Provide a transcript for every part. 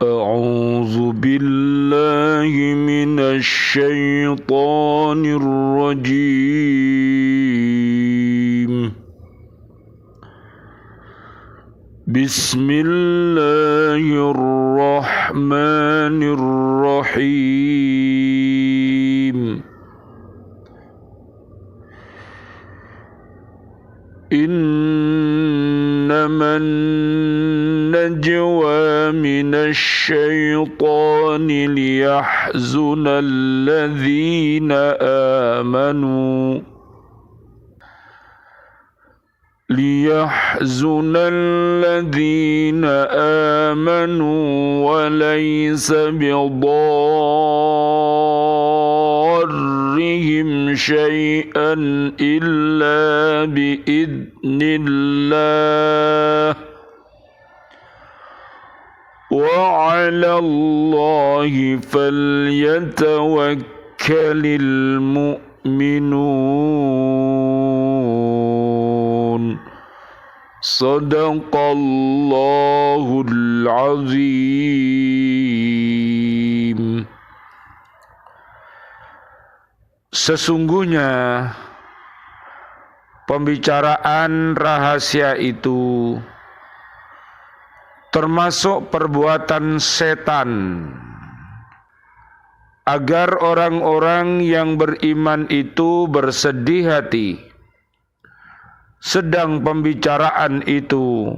أعوذ بالله من الشيطان الرجيم بسم الله الرحمن الرحيم إنما النجوى من الشيطان ليحزن الذين آمنوا وليس بضارهم شيئا إلا بإذن الله وعلى الله فليتوكل المؤمنون Sadaqallahul azim. Sesungguhnya pembicaraan rahasia itu termasuk perbuatan setan agar orang-orang yang beriman itu bersedih hati. Sedang pembicaraan itu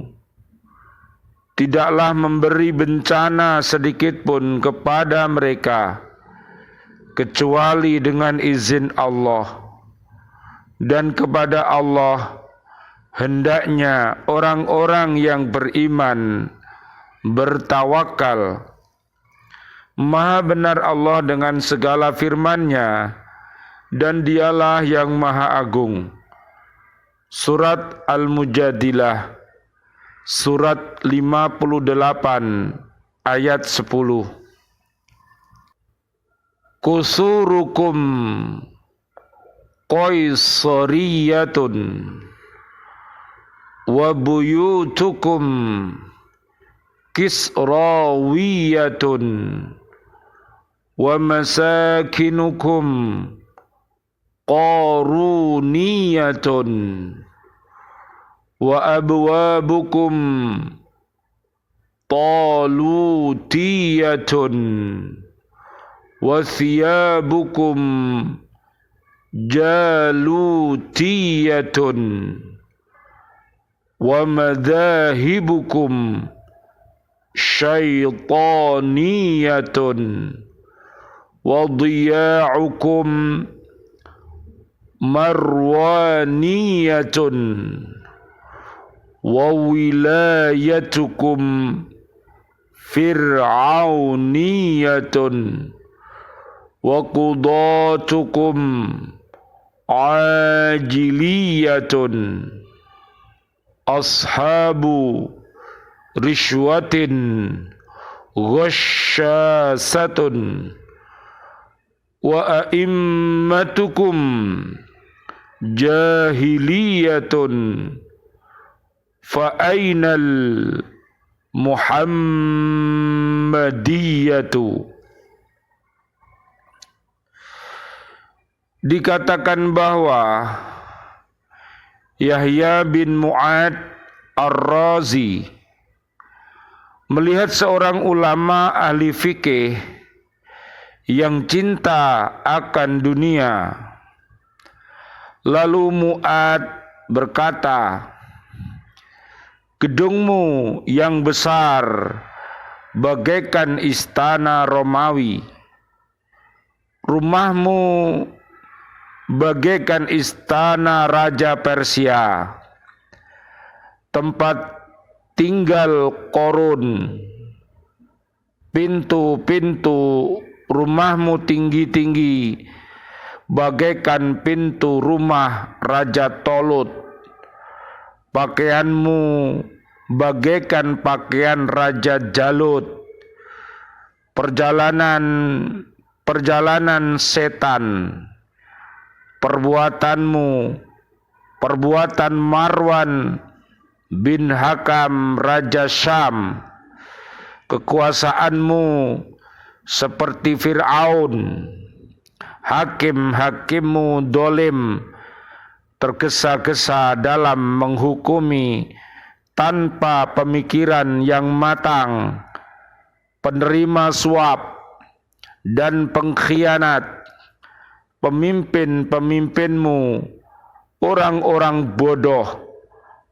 tidaklah memberi bencana sedikit pun kepada mereka kecuali dengan izin Allah, dan kepada Allah hendaknya orang-orang yang beriman bertawakal. Maha benar Allah dengan segala firman-Nya, dan Dialah yang Maha Agung. Surat Al-Mujadilah, surat 58 ayat 10. Kusurukum qaisariyatun wa buyutukum kisrawiyatun wa masakinukum qaruniyatun wa abwabukum talutiyatun wa thiyabukum jalutiyatun wa madhahibukum syaitaniyatun wa diya'ukum marwaniyatun wa wilayatukum fir'auniyatun wa qudatukum ajiliyatun ashabu rishwatin ghasyasatun wa a'immatukum jahiliyatun fa ainal muhammadiyatu. Dikatakan bahwa Yahya bin Mu'ad Ar-Razi melihat seorang ulama ahli fikih yang cinta akan dunia. Lalu Mu'ad berkata, gedungmu yang besar bagaikan istana Romawi, rumahmu bagaikan istana Raja Persia, tempat tinggal Korun, pintu-pintu rumahmu tinggi-tinggi bagaikan pintu rumah Raja Tolut, pakaianmu bagaikan pakaian Raja Jalut, perjalanan setan, perbuatanmu perbuatan Marwan bin Hakam Raja Syam, kekuasaanmu seperti Fir'aun, hakim-hakimmu dolim, tergesa-gesa dalam menghukumi tanpa pemikiran yang matang, penerima suap dan pengkhianat, pemimpin-pemimpinmu orang-orang bodoh,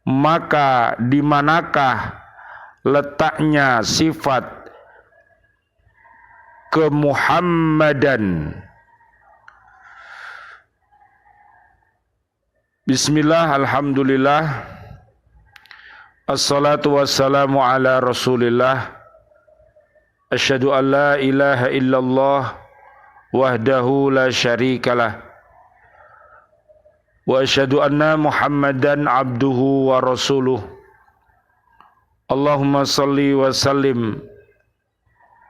maka di manakah letaknya sifat kemuhammadan? Bismillah, alhamdulillah, assalatu wassalamu ala rasulillah, asyhadu an la ilaha illallah wahdahu la syarikalah, wa asyhadu anna muhammadan abduhu wa rasuluh. Allahumma salli wa sallim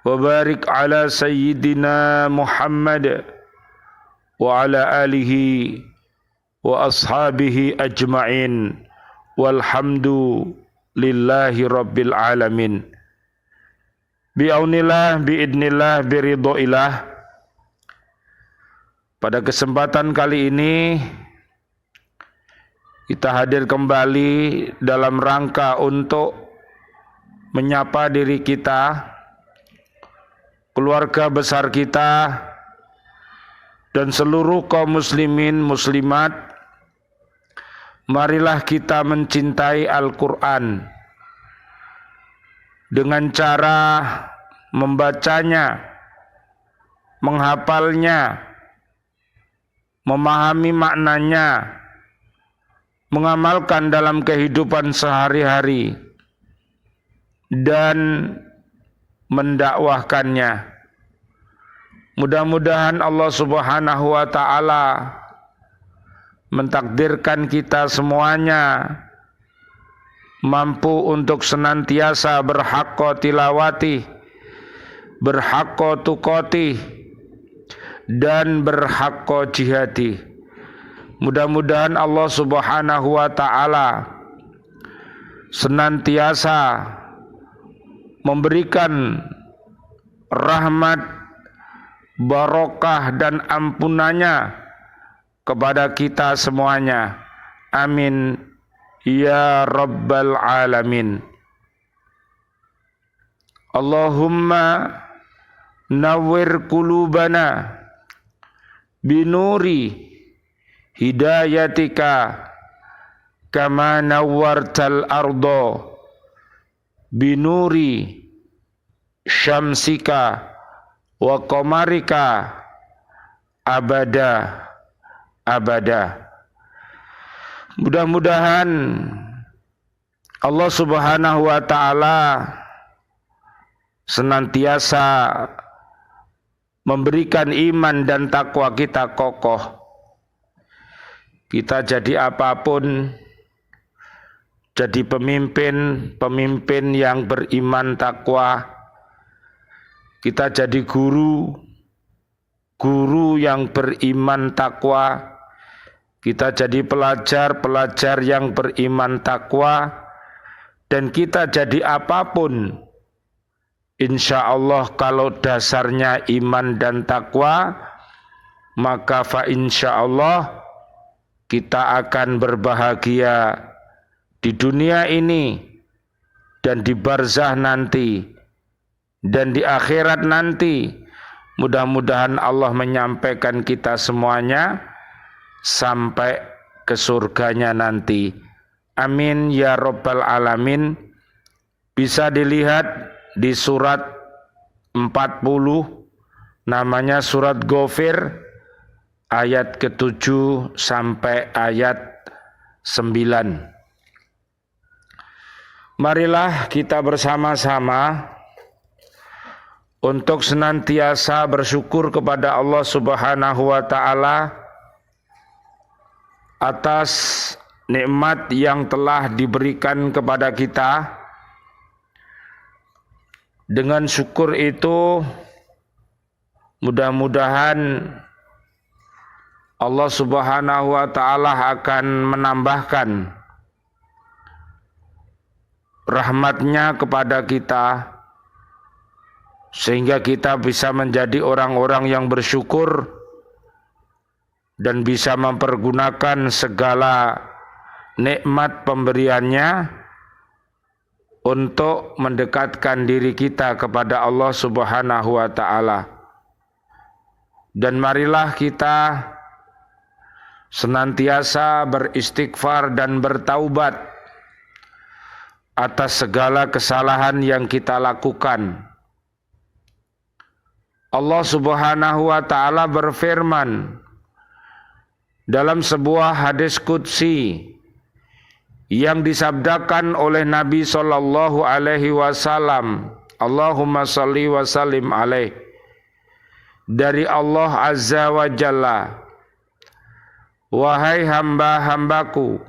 wa barik ala sayyidina Muhammad wa ala alihi wa ashabihi ajma'in, walhamdu lillahi rabbil alamin. Bi'aunillah, bi'idnillah, biridhoillah. Pada kesempatan kali ini kita hadir kembali dalam rangka untuk menyapa diri kita, keluarga besar kita, dan seluruh kaum muslimin muslimat. Marilah kita mencintai Al-Quran dengan cara membacanya, menghafalnya, memahami maknanya, mengamalkan dalam kehidupan sehari-hari, dan mendakwahkannya. Mudah-mudahan Allah Subhanahu wa ta'ala mentakdirkan kita semuanya mampu untuk senantiasa berhaqqa tilawati, berhaqqa tuqati, dan berhaqqa jihadi. Mudah-mudahan Allah Subhanahu wa ta'ala senantiasa memberikan rahmat, barokah, dan ampunannya kepada kita semuanya. Amin ya rabbal alamin. Allahumma nawwir qulubana binuri hidayatika kama nawwartal ardo binuri syamsika wa qamarika abada abada. Mudah-mudahan Allah Subhanahu wa ta'ala senantiasa memberikan iman dan takwa kita kokoh. Kita jadi apapun, jadi pemimpin yang beriman takwa. Kita jadi guru yang beriman takwa. Kita jadi pelajar yang beriman takwa. Dan kita jadi apapun, insya Allah kalau dasarnya iman dan takwa, maka fa insya Allah kita akan berbahagia di dunia ini dan di barzah nanti dan di akhirat nanti. Mudah-mudahan Allah menyampaikan kita semuanya sampai ke surganya nanti. Amin ya rabbal alamin. Bisa dilihat di surat 40, namanya surat Ghafir, ayat ke-7 sampai ayat 9. Marilah kita bersama-sama untuk senantiasa bersyukur kepada Allah Subhanahu wa ta'ala atas nikmat yang telah diberikan kepada kita. Dengan syukur itu mudah-mudahan Allah Subhanahu wa ta'ala akan menambahkan rahmatnya kepada kita, sehingga kita bisa menjadi orang-orang yang bersyukur dan bisa mempergunakan segala nikmat pemberiannya untuk mendekatkan diri kita kepada Allah Subhanahu wa ta'ala. Dan marilah kita senantiasa beristighfar dan bertaubat atas segala kesalahan yang kita lakukan. Allah Subhanahu wa ta'ala berfirman dalam sebuah hadis qudsi yang disabdakan oleh Nabi sallallahu alaihi wasallam, Allahumma shalli wa sallim alaih, dari Allah Azza wa Jalla, wahai hamba-hambaku,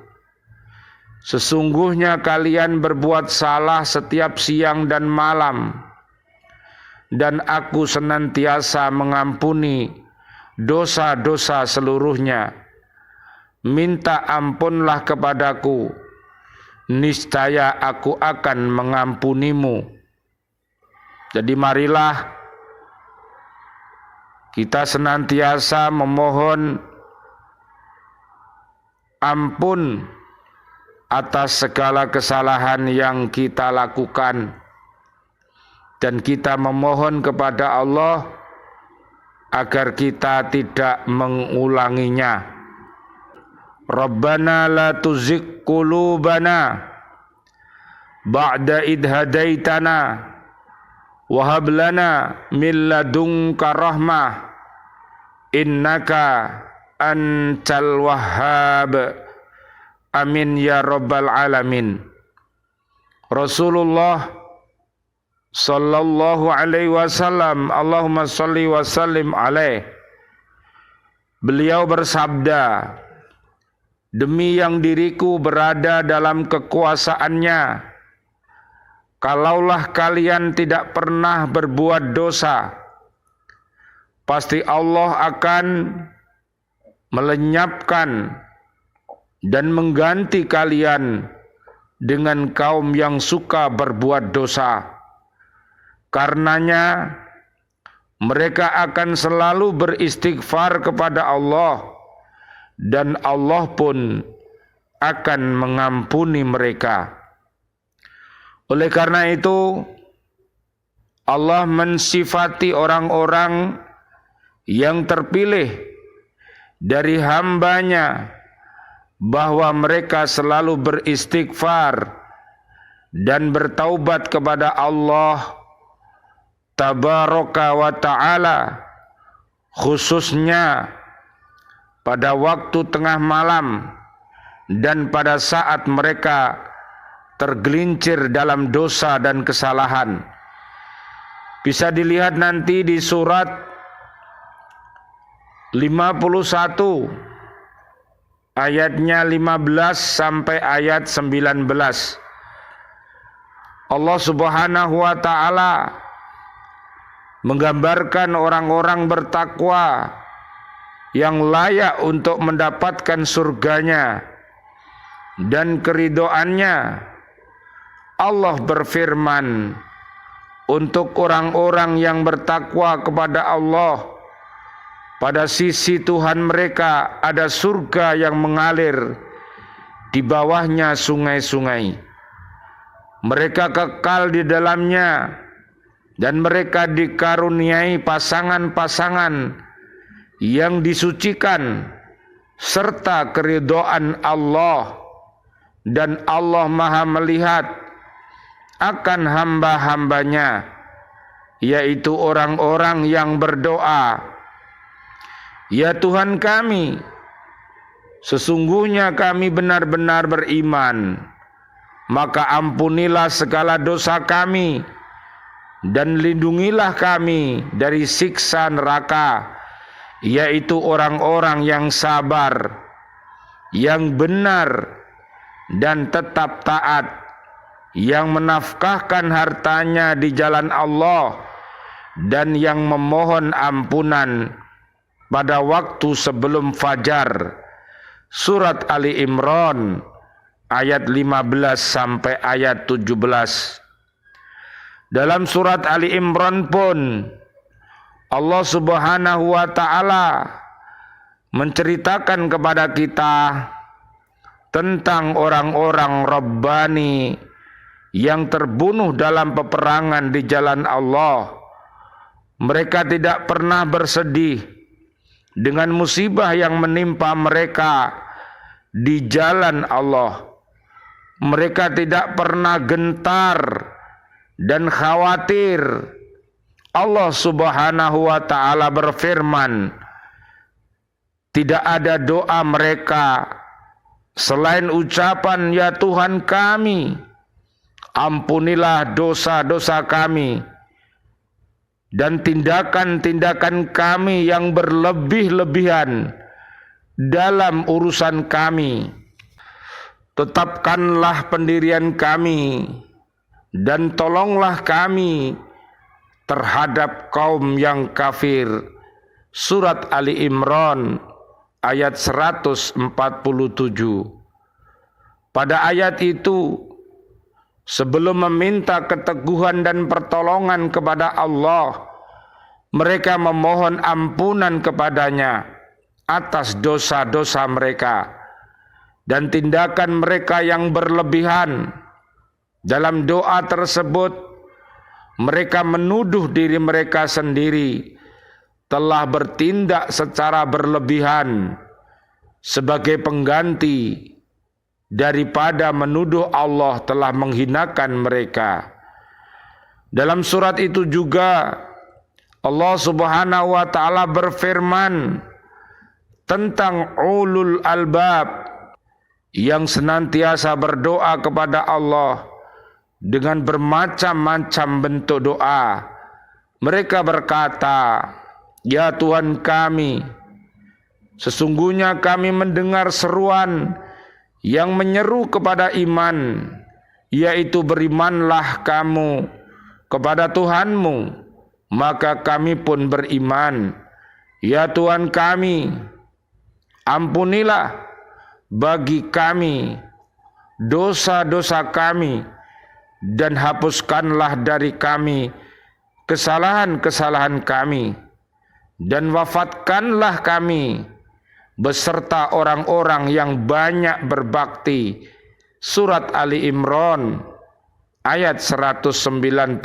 sesungguhnya kalian berbuat salah setiap siang dan malam, dan aku senantiasa mengampuni dosa-dosa seluruhnya. Minta ampunlah kepadaku, niscaya aku akan mengampunimu. Jadi marilah kita senantiasa memohon ampun atas segala kesalahan yang kita lakukan, dan kita memohon kepada Allah agar kita tidak mengulanginya. Rabbana la tuzigh qulubana ba'da idh hadaitana wa hab lana min ladunka rahmah innaka antal wahhab. Amin ya rabbal alamin. Rasulullah sallallahu alaihi wasallam, Allahumma shalli wa sallim alaih, beliau bersabda, demi yang diriku berada dalam kekuasaannya, kalaulah kalian tidak pernah berbuat dosa, pasti Allah akan melenyapkan dan mengganti kalian dengan kaum yang suka berbuat dosa. Karenanya mereka akan selalu beristighfar kepada Allah, dan Allah pun akan mengampuni mereka. Oleh karena itu, Allah mensifati orang-orang yang terpilih dari hambanya bahwa mereka selalu beristighfar dan bertaubat kepada Allah Tabaraka wa ta'ala, khususnya pada waktu tengah malam dan pada saat mereka tergelincir dalam dosa dan kesalahan. Bisa dilihat nanti di surat 51 ayatnya 15 sampai ayat 19. Allah Subhanahu wa ta'ala menggambarkan orang-orang bertakwa yang layak untuk mendapatkan surganya dan keridhoannya. Allah berfirman, untuk orang-orang yang bertakwa kepada Allah, pada sisi Tuhan mereka ada surga yang mengalir di bawahnya sungai-sungai. Mereka kekal di dalamnya, dan mereka dikaruniai pasangan-pasangan yang disucikan serta keridhaan Allah, dan Allah Maha melihat akan hamba-hambanya, yaitu orang-orang yang berdoa, ya Tuhan kami, sesungguhnya kami benar-benar beriman, maka ampunilah segala dosa kami dan lindungilah kami dari siksa neraka, yaitu orang-orang yang sabar, yang benar dan tetap taat, yang menafkahkan hartanya di jalan Allah, dan yang memohon ampunan pada waktu sebelum fajar. Surat Ali Imran ayat 15 sampai ayat 17. Dalam surat Ali Imran pun Allah Subhanahu wa taala menceritakan kepada kita tentang orang-orang Rabbani yang terbunuh dalam peperangan di jalan Allah. Mereka tidak pernah bersedih dengan musibah yang menimpa mereka di jalan Allah. Mereka tidak pernah gentar dan khawatir. Allah Subhanahu wa taala berfirman, tidak ada doa mereka selain ucapan, ya Tuhan kami, ampunilah dosa-dosa kami dan tindakan-tindakan kami yang berlebih-lebihan dalam urusan kami. Tetapkanlah pendirian kami dan tolonglah kami terhadap kaum yang kafir. Surat Ali Imran ayat 147. Pada ayat itu, sebelum meminta keteguhan dan pertolongan kepada Allah, mereka memohon ampunan kepadanya atas dosa-dosa mereka dan tindakan mereka yang berlebihan. Dalam doa tersebut, mereka menuduh diri mereka sendiri telah bertindak secara berlebihan sebagai pengganti daripada menuduh Allah telah menghinakan mereka. Dalam surat itu juga Allah Subhanahu wa taala berfirman tentang ulul albab yang senantiasa berdoa kepada Allah dengan bermacam-macam bentuk doa. Mereka berkata, ya Tuhan kami, sesungguhnya kami mendengar seruan yang menyeru kepada iman, yaitu berimanlah kamu kepada Tuhanmu, maka kami pun beriman. Ya Tuhan kami, ampunilah bagi kami dosa-dosa kami dan hapuskanlah dari kami kesalahan-kesalahan kami, dan wafatkanlah kami beserta orang-orang yang banyak berbakti. Surat Ali Imran ayat 193.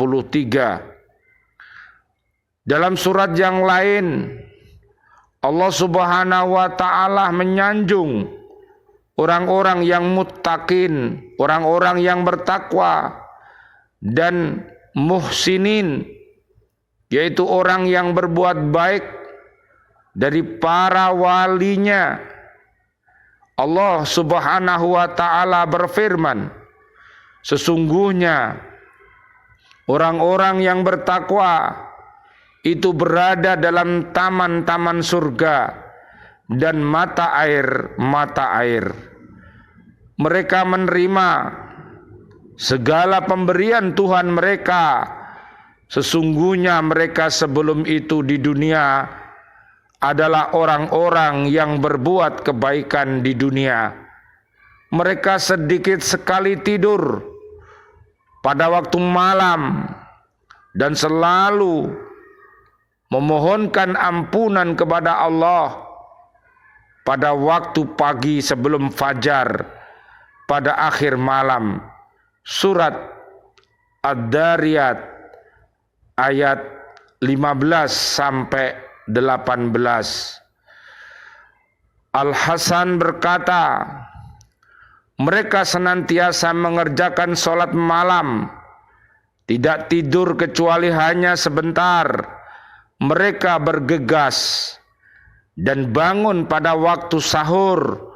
Dalam surat yang lain, Allah Subhanahu wa taala menyanjung orang-orang yang muttaqin, orang-orang yang bertakwa dan muhsinin, yaitu orang yang berbuat baik dari para walinya. Allah Subhanahu wa taala berfirman, sesungguhnya orang-orang yang bertakwa itu berada dalam taman-taman surga dan mata air. Mereka menerima segala pemberian Tuhan mereka. Sesungguhnya mereka sebelum itu di dunia adalah orang-orang yang berbuat kebaikan di dunia. Mereka sedikit sekali tidur pada waktu malam dan selalu memohonkan ampunan kepada Allah pada waktu pagi sebelum fajar, pada akhir malam. Surat Ad-Dariyat ayat 15 sampai 18. Al-Hasan berkata, mereka senantiasa mengerjakan sholat malam, tidak tidur kecuali hanya sebentar. Mereka bergegas dan bangun pada waktu sahur,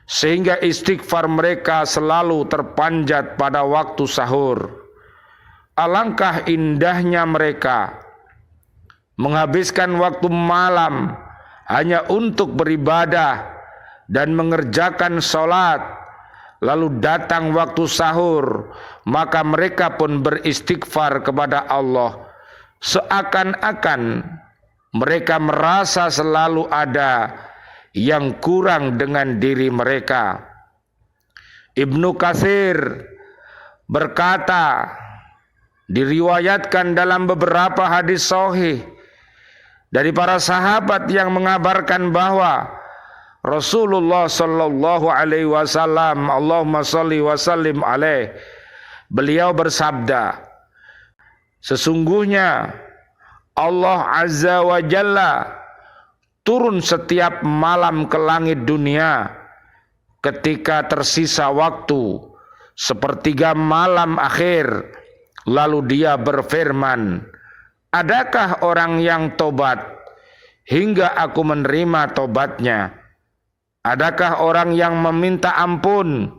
sehingga istighfar mereka selalu terpanjat pada waktu sahur. Alangkah indahnya mereka menghabiskan waktu malam hanya untuk beribadah dan mengerjakan sholat. Lalu datang waktu sahur, maka mereka pun beristighfar kepada Allah, seakan-akan mereka merasa selalu ada yang kurang dengan diri mereka. Ibnu Katsir berkata, Diriwayatkan dalam beberapa hadis sahih dari para sahabat yang mengabarkan bahwa Rasulullah sallallahu alaihi wasallam, Allahumma shalli wa sallim alaih, beliau bersabda, sesungguhnya Allah Azza wa Jalla turun setiap malam ke langit dunia ketika tersisa waktu sepertiga malam akhir. Lalu dia berfirman, adakah orang yang tobat hingga aku menerima tobatnya? Adakah orang yang meminta ampun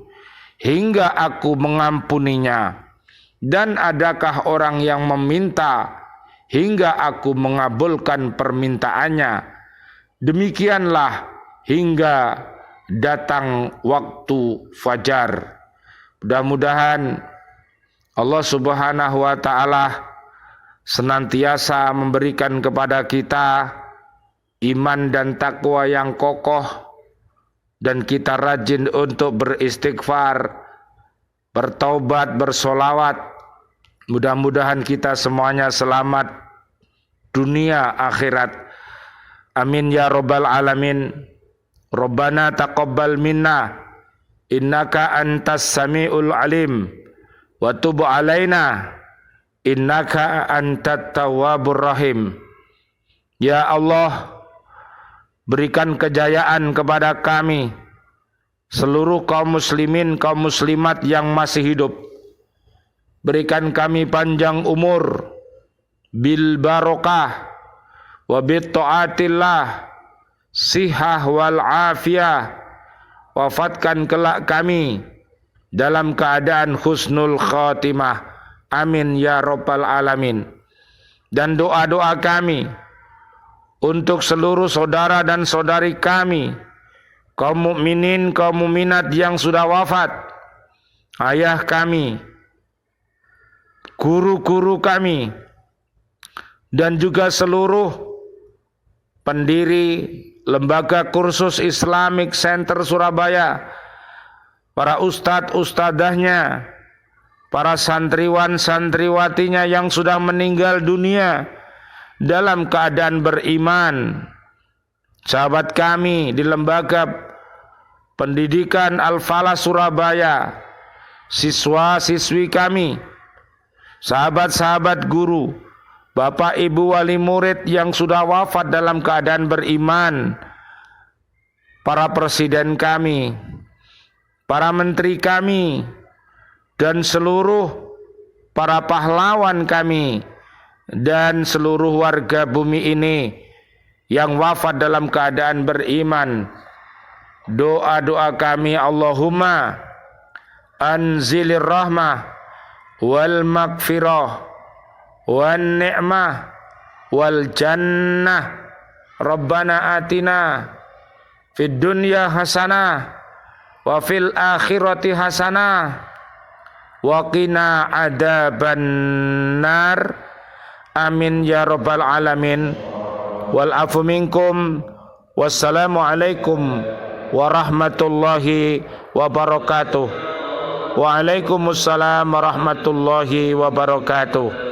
hingga aku mengampuninya? Dan adakah orang yang meminta hingga aku mengabulkan permintaannya? Demikianlah hingga datang waktu fajar. Mudah-mudahan Allah Subhanahu wa ta'ala senantiasa memberikan kepada kita iman dan takwa yang kokoh, dan kita rajin untuk beristighfar, bertaubat, bersolawat. Mudah-mudahan kita semuanya selamat dunia akhirat. Amin ya rabbal alamin. Rabbana taqabbal minna innaka antas samiul alim wa tub alaina innaka antat tawwabur rahim. Ya Allah, berikan kejayaan kepada kami, seluruh kaum muslimin, kaum muslimat yang masih hidup. Berikan kami panjang umur, bil barokah, wa bit taatillah, sihah wal afiyah. Wafatkan kelak kami dalam keadaan husnul khatimah. Amin ya rabbal alamin. Dan doa-doa kami untuk seluruh saudara dan saudari kami, kaum mukminin, kaum mukminat yang sudah wafat, ayah kami, guru-guru kami, dan juga seluruh pendiri Lembaga Kursus Islamic Center Surabaya, para ustadz-ustadzahnya, para santriwan-santriwatinya yang sudah meninggal dunia dalam keadaan beriman, sahabat kami di Lembaga Pendidikan Al-Falah Surabaya, siswa-siswi kami, sahabat-sahabat guru, bapak ibu wali murid yang sudah wafat dalam keadaan beriman, para presiden kami, para menteri kami, dan seluruh para pahlawan kami, dan seluruh warga bumi ini yang wafat dalam keadaan beriman. Doa-doa kami, Allahumma anzilir rahmah wal maghfirah wan ni'mah wal jannah. Rabbana atina fid dunya hasanah wa fil akhirati hasanah wa qina adzaban nar. Amin ya rabbal alamin. Wal afu minkum. Wassalamu alaikum warahmatullahi wabarakatuh. Waalaikumsalam warahmatullahi wabarakatuh.